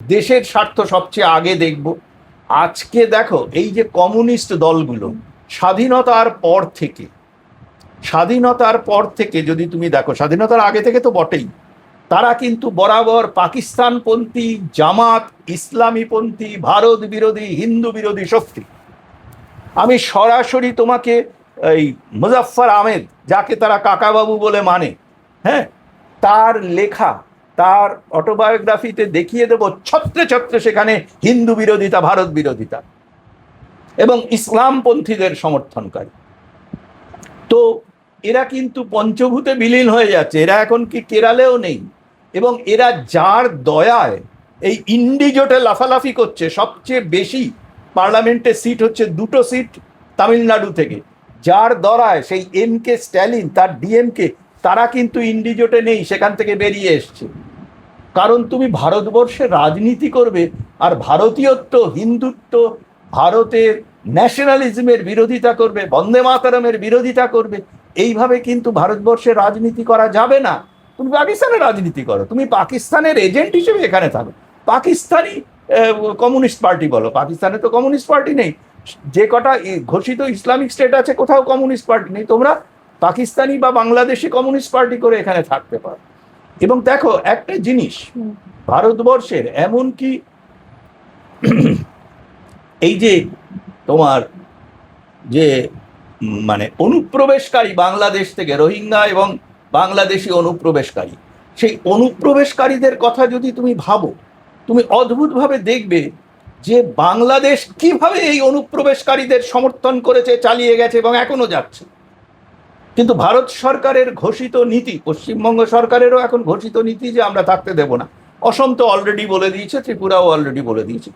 দেশের স্বার্থ সবচেয়ে আগে দেখব। আজকে দেখো এই যে কমিউনিস্ট দলগুলো স্বাধীনতার পর থেকে যদি তুমি দেখো, স্বাধীনতার আগে থেকে তো বটেই, তারা কিন্তু বরাবর পাকিস্তানপন্থী, জামাত, ইসলামীপন্থী, ভারত বিরোধী, হিন্দু বিরোধী শক্তি। আমি সরাসরি তোমাকে এই মুজাফফর আহমেদ, যাকে তারা কাকাবাবু বলে মানে, হ্যাঁ, তার লেখা, তার অটোবায়োগ্রাফিতে দেখিয়ে দেব ছত্রে ছত্রে সেখানে হিন্দু বিরোধিতা, ভারত বিরোধিতা এবং ইসলামপন্থীদের সমর্থনকারী। তো এরা কিন্তু পঞ্চভূতে বিলীন হয়ে যাচ্ছে, এরা এখন কি কেরালেও নেই, এবং এরা যার দয়ায় এই ইন্ডিজোটে লাফালাফি করছে। সবচেয়ে বেশি পার্লামেন্টের সিট হচ্ছে 2টো সিট তামিলনাড়ু থেকে, যার দরায় সেই কে স্ট্যালিন, তার ডিএমকে, তারা কিন্তু ইন্ডিজোটে নেই, সেখান থেকে বেরিয়ে এসছে। কারণ তুমি ভারতবর্ষে রাজনীতি করবে আর ভারতীয়ত্ব, হিন্দুত্ব, ভারতের ন্যাশনালিজমের বিরোধিতা করবে, বন্দে মাতরমের বিরোধিতা করবে, এইভাবে কিন্তু ভারতবর্ষে রাজনীতি করা যাবে না। তুমি পাকিস্তানের রাজনীতি করো, তুমি পাকিস্তানের এজেন্ট হিসেবে এখানে থাকো। পাকিস্তানি কমিউনিস্ট পার্টি বলো, পাকিস্তানে তো কমিউনিস্ট পার্টি নেই। যে কটা ঘোষিত ইসলামিক স্টেট আছে কোথাও কমিউনিস্ট পার্টি নেই। তোমরা পাকিস্তানি বা বাংলাদেশি কমিউনিস্ট পার্টি করে এখানে থাকতে পারো। এবং দেখো একটা জিনিস, ভারতবর্ষের এমনকি এই যে তোমার যে মানে অনুপ্রবেশকারী বাংলাদেশ থেকে, রোহিঙ্গা এবং বাংলাদেশি অনুপ্রবেশকারী, সেই অনুপ্রবেশকারীদের কথা যদি তুমি ভাবো, তুমি অদ্ভুতভাবে দেখবে যে বাংলাদেশ কিভাবে এই অনুপ্রবেশকারীদের সমর্থন করেছে, চালিয়ে গেছে এবং এখনো যাচ্ছে। কিন্তু ভারত সরকারের ঘোষিত নীতি, পশ্চিমবঙ্গ সরকারেরও এখন ঘোষিত নীতি যে আমরা থাকতে দেব না। অসম তো অলরেডি বলে দিয়েছে, ত্রিপুরাও অলরেডি বলে দিয়েছে।